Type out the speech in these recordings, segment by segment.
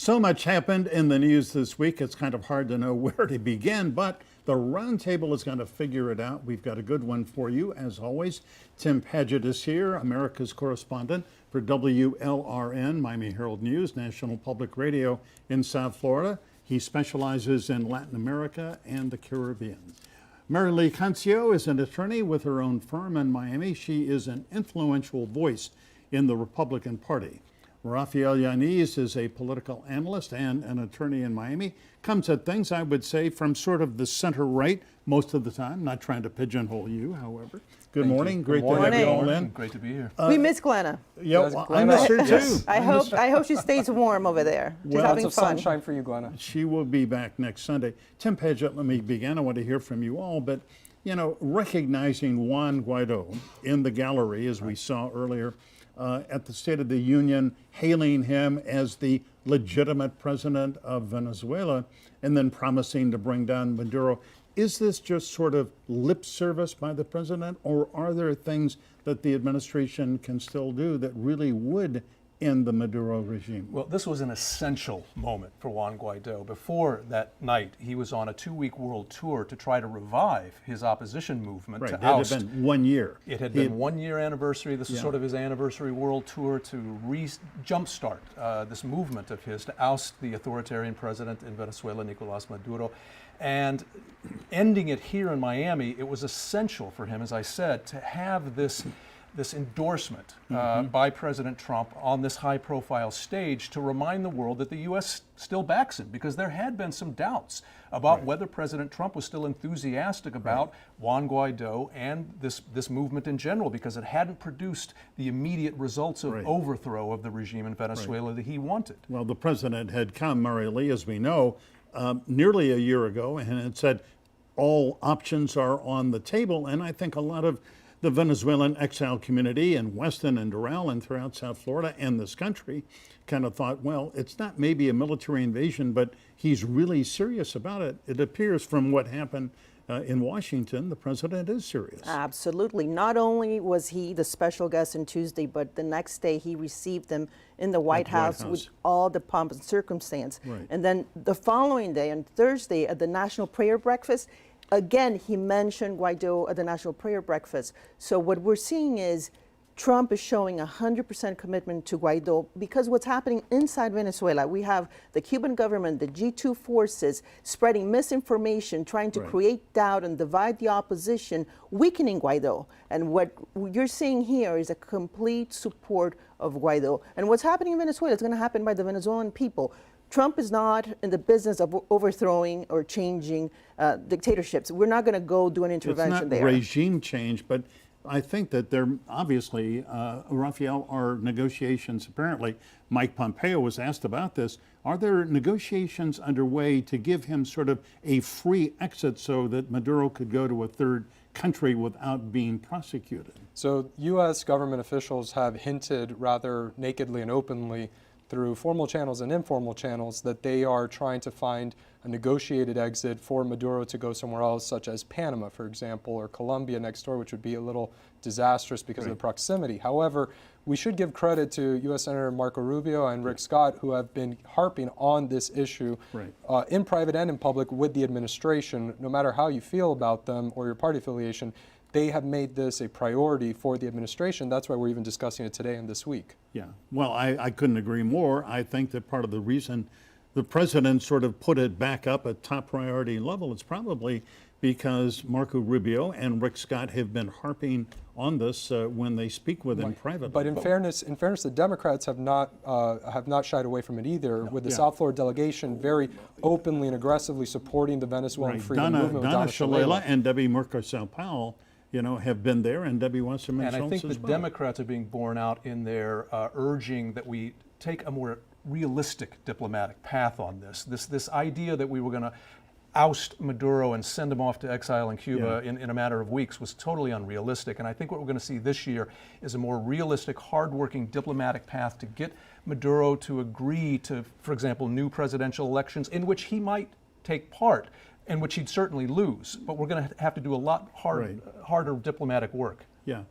So much happened in the news this week, it's kind of hard to know where to begin, but the Roundtable is going to figure it out. We've got a good one for you, as always. Tim Padgett is here, America's correspondent for WLRN, Miami Herald News, National Public Radio in South Florida. He specializes in Latin America and the Caribbean. Marili Cancio is an attorney with her own firm in Miami. She is an influential voice in the Republican Party. Rafael Yaniz is a political analyst and an attorney in Miami. Comes at things, I would say, from sort of the center-right most of the time. Not trying to pigeonhole you, however. Good morning. Great to have you all in. Great to be here. We miss Glenna. Yeah, well, I miss her too. Yes. I hope she stays warm over there. She's Well, having Lots of fun. sunshine for you, Glenna. She will be back next Sunday. Tim Padgett, let me begin. I want to hear from you all, but you know, recognizing Juan Guaido in the gallery, as we saw earlier, at the State of the Union, hailing him as the legitimate president of Venezuela, and then promising to bring down Maduro. Is this just sort of lip service by the president, or are there things that the administration can still do that really would end the Maduro regime? Well, this was an essential moment for Juan Guaido. Before that night, he was on a 2-week world tour to try to revive his opposition movement Right, to it had oust. been 1 year. It had been 1 year anniversary. This is Yeah. sort of his anniversary world tour to jumpstart this movement of his to oust the authoritarian president in Venezuela, Nicolás Maduro. And ending it here in Miami, it was essential for him, as I said, to have this endorsement by President Trump on this high-profile stage to remind the world that the U.S. still backs him, because there had been some doubts about whether President Trump was still enthusiastic about Juan Guaido and this movement in general, because it hadn't produced the immediate results of overthrow of the regime in Venezuela that he wanted. Well, the president had come, Marili, as we know, nearly a year ago, and had said all options are on the table, and I think a lot of the Venezuelan exile community in Weston and Doral and throughout South Florida and this country kind of thought, well, it's not maybe a military invasion, but he's really serious about it. It appears from what happened in Washington, the president is serious. Absolutely. Not only was he the special guest on Tuesday, but the next day he received them in the White House with all the pomp and circumstance. Right. And then the following day, on Thursday, at the National Prayer Breakfast, again, he mentioned Guaido at the National Prayer Breakfast. So what we're seeing is Trump is showing 100% commitment to Guaido, because what's happening inside Venezuela, we have the Cuban government, the G2 forces spreading misinformation, trying to create doubt and divide the opposition, weakening Guaido. And what you're seeing here is a complete support of Guaido. And what's happening in Venezuela is going to happen by the Venezuelan people. Trump is not in the business of overthrowing or changing dictatorships. We're not going to go do an intervention there. It's not regime change, but I think that there obviously, Rafael, are negotiations. Apparently, Mike Pompeo was asked about this. Are there negotiations underway to give him sort of a free exit so that Maduro could go to a third country without being prosecuted? So U.S. government officials have hinted rather nakedly and openly through formal channels and informal channels that they are trying to find a negotiated exit for Maduro to go somewhere else, such as Panama, for example, or Colombia next door, which would be a little disastrous because of the proximity. However, we should give credit to U.S. Senator Marco Rubio and Rick Scott, who have been harping on this issue in private and in public with the administration. No matter how you feel about them or your party affiliation, they have made this a priority for the administration. That's why we're even discussing it today and this week. Yeah, well, I couldn't agree more. I think that part of the reason the president sort of put it back up at top priority level is probably because Marco Rubio and Rick Scott have been harping on this when they speak with him privately. But in fairness, the Democrats have not shied away from it either. With the South Florida delegation very openly and aggressively supporting the Venezuelan freedom movement. Donna Shalala and Debbie Mercosal-Powell, you know, have been there, and Debbie Wasserman Schultz as well. And I think the Democrats are being borne out in their urging that we take a more realistic diplomatic path on this. This idea that we were going to oust Maduro and send him off to exile in Cuba in a matter of weeks was totally unrealistic. And I think what we're going to see this year is a more realistic, hardworking diplomatic path to get Maduro to agree to, for example, new presidential elections in which he might take part, in which he'd certainly lose. But we're going to have to do a lot harder diplomatic work. Yeah.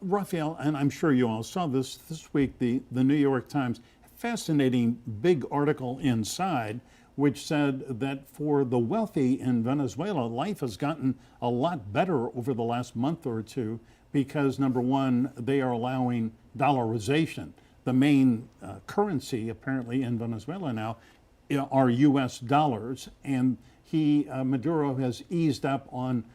Rafael, and I'm sure you all saw this week, the New York Times fascinating big article inside which said that for the wealthy in Venezuela, life has gotten a lot better over the last month or two because, number one, they are allowing dollarization. The main currency apparently in Venezuela now are U.S. dollars, and Maduro has eased up on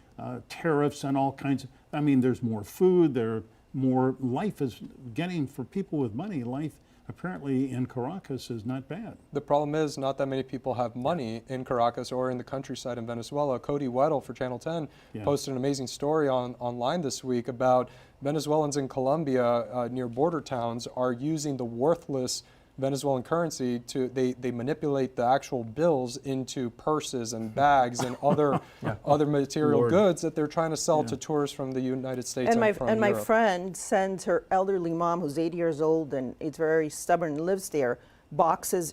tariffs and all kinds of, I mean, there's more food, more life is getting, for people with money, life apparently in Caracas is not bad. The problem is not that many people have money in Caracas or in the countryside in Venezuela. Cody Weddle for Channel 10 posted an amazing story online this week about Venezuelans in Colombia near border towns are using the worthless Venezuelan currency they manipulate the actual bills into purses and bags and other material goods that they're trying to sell to tourists from the United States and from my Europe. friend sends her elderly mom, who's 80 years old and is very stubborn and lives there,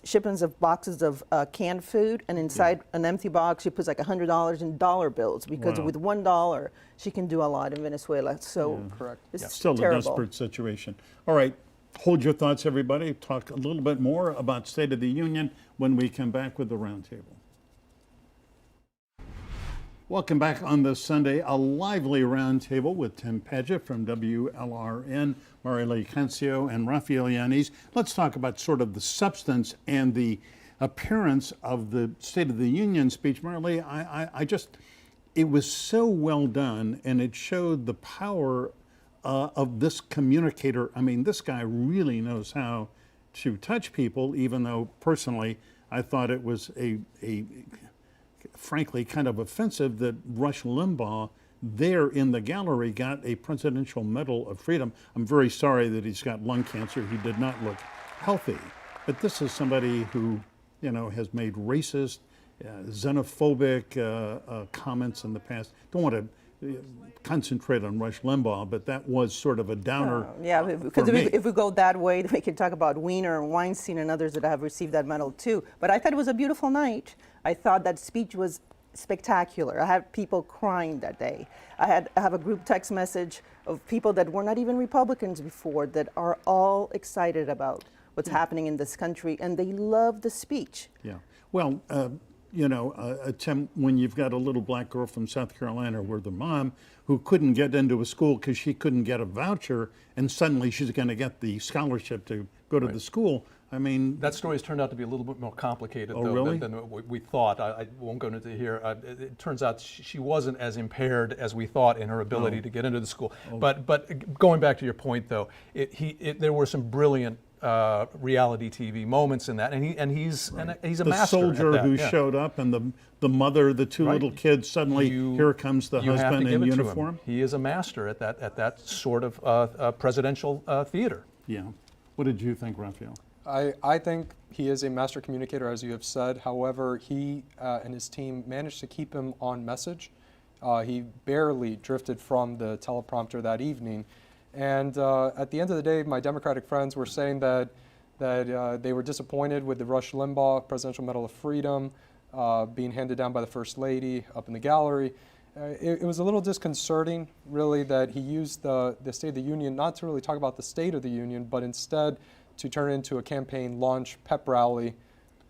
shipments of boxes of canned food, and inside an empty box she puts like $100 in dollar bills because with $1 she can do a lot in Venezuela. So correct. It's Still terrible. a desperate situation. All right. Hold your thoughts, everybody. Talk a little bit more about State of the Union when we come back with the Roundtable. Welcome back on this Sunday, a lively Roundtable with Tim Padgett from WLRN, Marili Cancio, and Rafael Yaniz. Let's talk about sort of the substance and the appearance of the State of the Union speech. Marili, it was so well done, and it showed the power of this communicator. I mean, this guy really knows how to touch people, even though personally I thought it was a frankly kind of offensive that Rush Limbaugh there in the gallery got a Presidential Medal of Freedom. I'm very sorry that he's got lung cancer. He did not look healthy. But this is somebody who, has made racist, xenophobic comments in the past. Don't want to concentrate on Rush Limbaugh, but that was sort of a downer. Because if we go that way, we can talk about Weiner and Weinstein and others that have received that medal too. But I thought it was a beautiful night. I thought that speech was spectacular. I had people crying that day. I have a group text message of people that were not even Republicans before that are all excited about what's happening in this country, and they love the speech. Yeah. Well, Tim, when you've got a little black girl from South Carolina with her mom who couldn't get into a school because she couldn't get a voucher, and suddenly she's going to get the scholarship to go to the school. I mean, that story's turned out to be a little bit more complicated than we thought. I won't go into here. It turns out she wasn't as impaired as we thought in her ability to get into the school. But going back to your point, though, there were some brilliant reality TV moments in that, and he's a master. The soldier who showed up, and the mother, the two little kids. Suddenly, here comes the husband in uniform. He is a master at that sort of presidential theater. Yeah. What did you think, Rafael? I think he is a master communicator, as you have said. However, he and his team managed to keep him on message. He barely drifted from the teleprompter that evening. And at the end of the day, my Democratic friends were saying that they were disappointed with the Rush Limbaugh Presidential Medal of Freedom being handed down by the First Lady up in the gallery. It was a little disconcerting, really, that he used the State of the Union not to really talk about the State of the Union, but instead to turn it into a campaign launch pep rally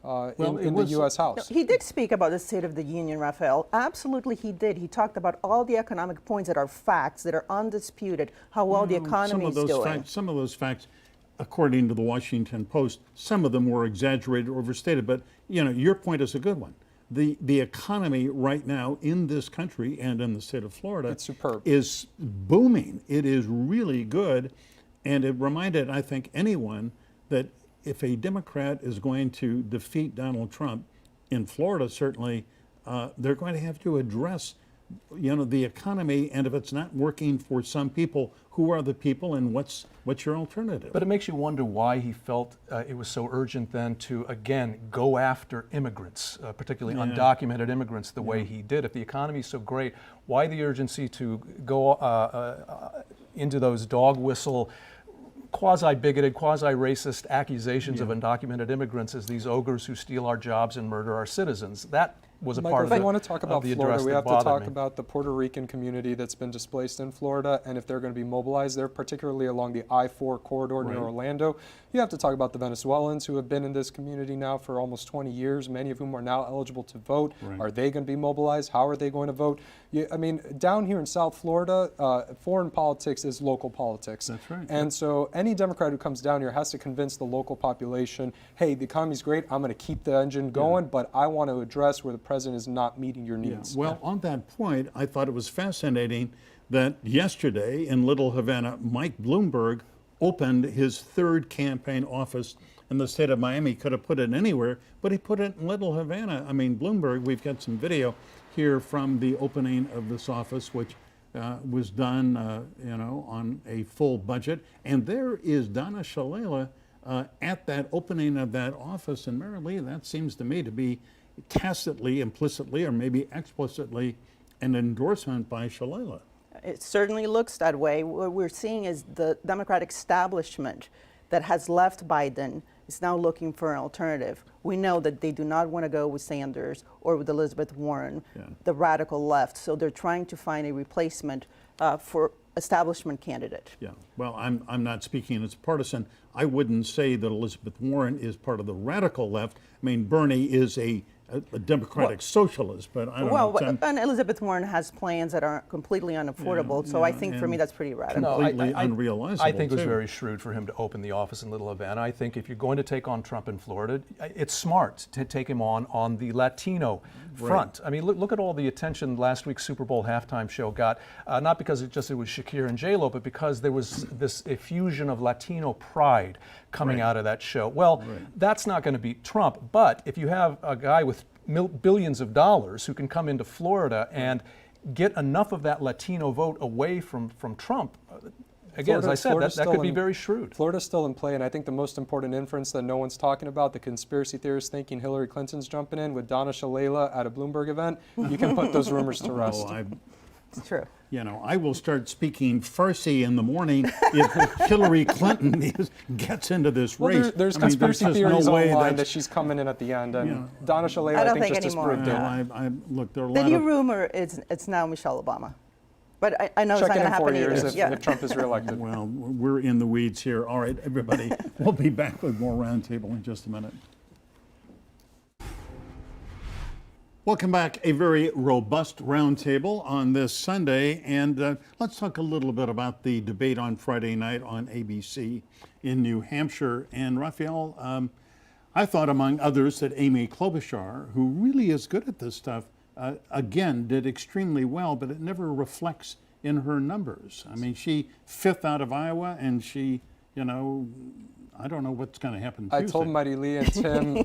in the U.S. House. No, he did speak about the State of the Union, Rafael. Absolutely, he did. He talked about all the economic points that are facts, that are undisputed, how well the economy is doing. Some of those facts, according to the Washington Post, some of them were exaggerated or overstated. But your point is a good one. The economy right now in this country and in the state of Florida is booming. It is really good. And it reminded, I think, anyone that if a Democrat is going to defeat Donald Trump in Florida, certainly, they're going to have to address, the economy. And if it's not working for some people, who are the people, and what's your alternative? But it makes you wonder why he felt it was so urgent then to again go after immigrants, particularly undocumented immigrants, the way he did. If the economy is so great, why the urgency to go into those dog whistle, quasi-bigoted, quasi-racist accusations of undocumented immigrants as these ogres who steal our jobs and murder our citizens? That was a Michael, part of if the, we want to talk about the Florida, address we that have to bothered talk me. about the Puerto Rican community that's been displaced in Florida, and if they're going to be mobilized there, particularly along the I-4 corridor near Orlando. You have to talk about the Venezuelans who have been in this community now for almost 20 years, many of whom are now eligible to vote. Are they going to be mobilized? How are they going to vote? I mean, down here in South Florida, foreign politics is local politics. That's right. And so any Democrat who comes down here has to convince the local population, hey, the economy's great, I'm going to keep the engine going, but I want to address where the president is not meeting your needs. Well, on that point, I thought it was fascinating that yesterday in Little Havana, Mike Bloomberg opened his third campaign office in the state of Miami. Could have put it anywhere, but he put it in Little Havana. I mean, Bloomberg, we've got some video here from the opening of this office, which was done, on a full budget. And there is Donna Shalala at that opening of that office. And Marili, that seems to me to be tacitly, implicitly, or maybe explicitly an endorsement by Shalala. It certainly looks that way. What we're seeing is the Democratic establishment that has left Biden is now looking for an alternative. We know that they do not want to go with Sanders or with Elizabeth Warren, the radical left. So they're trying to find a replacement for establishment candidate. Yeah, well, I'm not speaking as partisan. I wouldn't say that Elizabeth Warren is part of the radical left. I mean, Bernie is a democratic socialist, but I don't know. And Elizabeth Warren has plans that are completely unaffordable, so I think for me that's pretty radical. Completely unrealizable. I think it was too. very shrewd for him to open the office in Little Havana. I think if you're going to take on Trump in Florida, it's smart to take him on the Latino front. I mean, look at all the attention last week's Super Bowl halftime show got, not because it was Shakira and J-Lo, but because there was this effusion of Latino pride coming out of that show. Well, that's not going to beat Trump, but if you have a guy with billions of dollars who can come into Florida and get enough of that Latino vote away from Trump, again, as I said, that could be very shrewd. Florida's still in play, and I think the most important inference that no one's talking about, the conspiracy theorists thinking Hillary Clinton's jumping in with Donna Shalala at a Bloomberg event, you can put those rumors to rest. It's true. I will start speaking Farsi in the morning if Hillary Clinton gets into this race. There's I mean, conspiracy just theories no way online that she's coming in at the end, and Donna Shalala, I don't think think just anymore. disproved it. Look, there are a The lot new of rumor is it's now Michelle Obama. But I know it's not Check going in to happen 4 years either. if Trump is reelected. Well, we're in the weeds here. All right, everybody, we'll be back with more Roundtable in just a minute. Welcome back. A very robust Roundtable on this Sunday. And let's talk a little bit about the debate on Friday night on ABC in New Hampshire. And Rafael, I thought among others that Amy Klobuchar, who really is good at this stuff, again, did extremely well, but it never reflects in her numbers. I mean, she 5th out of Iowa, and she, I don't know what's going to happen Tuesday. I told Marili and Tim,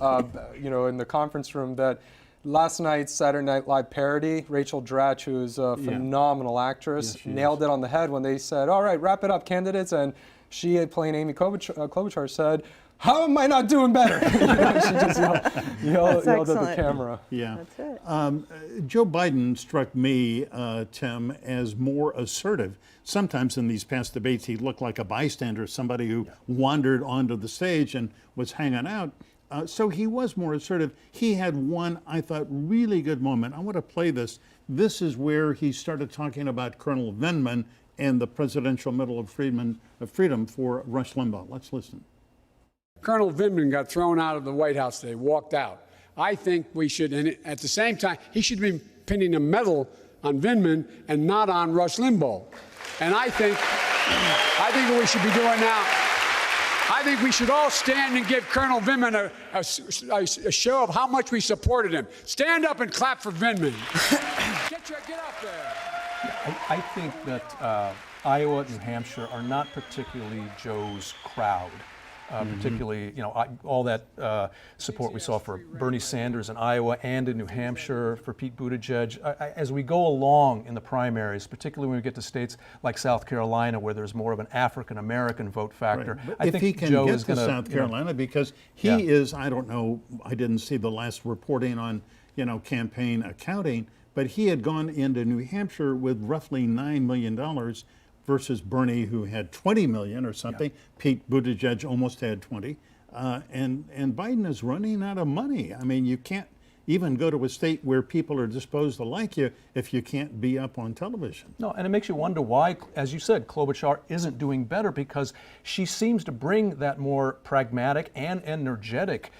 in the conference room that last night's Saturday Night Live parody, Rachel Dratch, who is a phenomenal actress, nailed it on the head when they said, all right, wrap it up, candidates. And she, playing Amy Klobuchar, said, how am I not doing better? She just yelled at the camera. Yeah. That's it. Joe Biden struck me, Tim, as more assertive. Sometimes in these past debates, he looked like a bystander, somebody who wandered onto the stage and was hanging out. So he was more assertive. He had one, I thought, really good moment. I want to play this. This is where he started talking about Colonel Vindman and the Presidential Medal of Freedom for Rush Limbaugh. Let's listen. Colonel Vindman got thrown out of the White House today, walked out. I think we should, and at the same time, he should be pinning a medal on Vindman and not on Rush Limbaugh. And I think what we should be doing now, I think we should all stand and give Colonel Vindman a show of how much we supported him. Stand up and clap for Vindman. Get up there. I think that Iowa, New Hampshire are not particularly Joe's crowd. Particularly, all that support we saw for Bernie Sanders in Iowa and in New Hampshire for Pete Buttigieg. As we go along in the primaries, particularly when we get to states like South Carolina, where there's more of an African-American vote factor, Right. I if think he can Joe get is to going to South Carolina, because he is, I don't know, I didn't see the last reporting on, campaign accounting, but he had gone into New Hampshire with roughly $9 million versus Bernie, who had 20 million or something. Pete Buttigieg almost had 20. And Biden is running out of money. I mean, you can't even go to a state where people are disposed to like you if you can't be up on television. No, and it makes you wonder why, as you said, Klobuchar isn't doing better, because she seems to bring that more pragmatic and energetic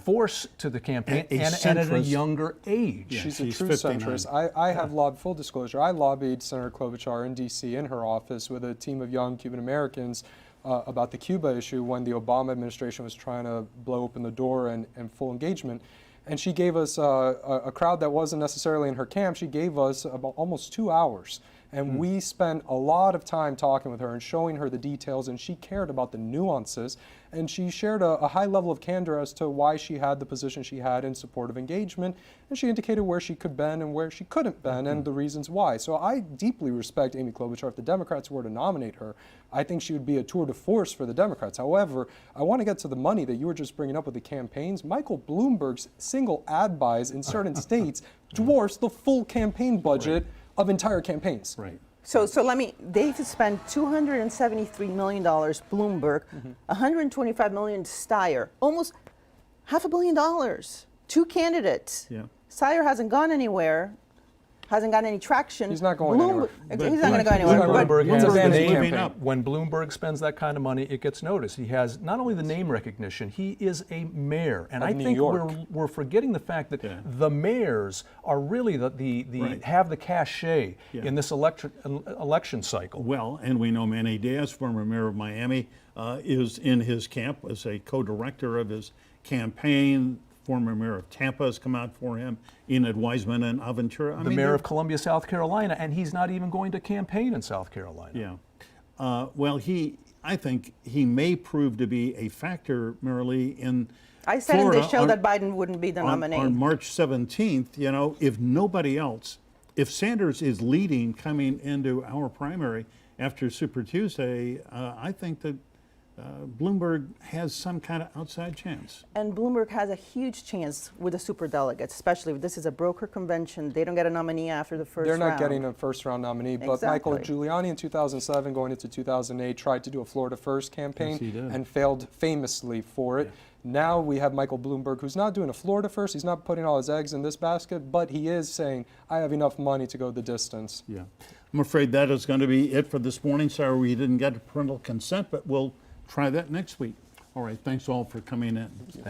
force to the campaign, and at a younger age. Yeah, She's a she's true 59. centrist. I have lobbied, full disclosure, I lobbied Senator Klobuchar in D.C. in her office with a team of young Cuban Americans about the Cuba issue when the Obama administration was trying to blow open the door and full engagement. And she gave us a crowd that wasn't necessarily in her camp. She gave us about almost 2 hours. And we spent a lot of time talking with her and showing her the details, and she cared about the nuances. And she shared a high level of candor as to why she had the position she had in support of engagement. And she indicated where she could bend and where she couldn't bend and the reasons why. So I deeply respect Amy Klobuchar. If the Democrats were to nominate her, I think she would be a tour de force for the Democrats. However, I want to get to the money that you were just bringing up with the campaigns. Michael Bloomberg's single ad buys in certain states dwarfs the full campaign budget of entire campaigns. Right. So they've spent $273 million, Bloomberg, $125 million Steyer, almost $500 million. Two candidates. Yeah. Steyer hasn't gone anywhere, hasn't gotten any traction. He's not going anywhere. He's not going to go anywhere. Bloomberg has Bloomberg the is name. moving up. When Bloomberg spends that kind of money, it gets noticed. He has not only the name recognition, he is a mayor. And Of I New think York. we're forgetting the fact that the mayors are really Right. have the cachet in this election cycle. Well, and we know Manny Diaz, former mayor of Miami, is in his camp as a co-director of his campaign. Former mayor of Tampa has come out for him, Enid Weisman and Aventura. The mayor of Columbia, South Carolina, and he's not even going to campaign in South Carolina. Yeah. Well, I think he may prove to be a factor, Marili, in I said Florida in the show on- that Biden wouldn't be the nominee. On March 17th, if nobody else, if Sanders is leading coming into our primary after Super Tuesday, I think that Bloomberg has some kind of outside chance. And Bloomberg has a huge chance with the superdelegates, especially if this is a broker convention. They don't get a nominee after the first They're round. not getting a first-round nominee, but Michael Exactly. Giuliani in 2007, going into 2008, tried to do a Florida First campaign Yes, he did. and failed famously for it. Now we have Michael Bloomberg, who's not doing a Florida First. He's not putting all his eggs in this basket, but he is saying, I have enough money to go the distance. Yeah. I'm afraid that is going to be it for this morning. Sorry we didn't get to parental consent, but we'll try that next week. All right. Thanks all for coming in. Thank you.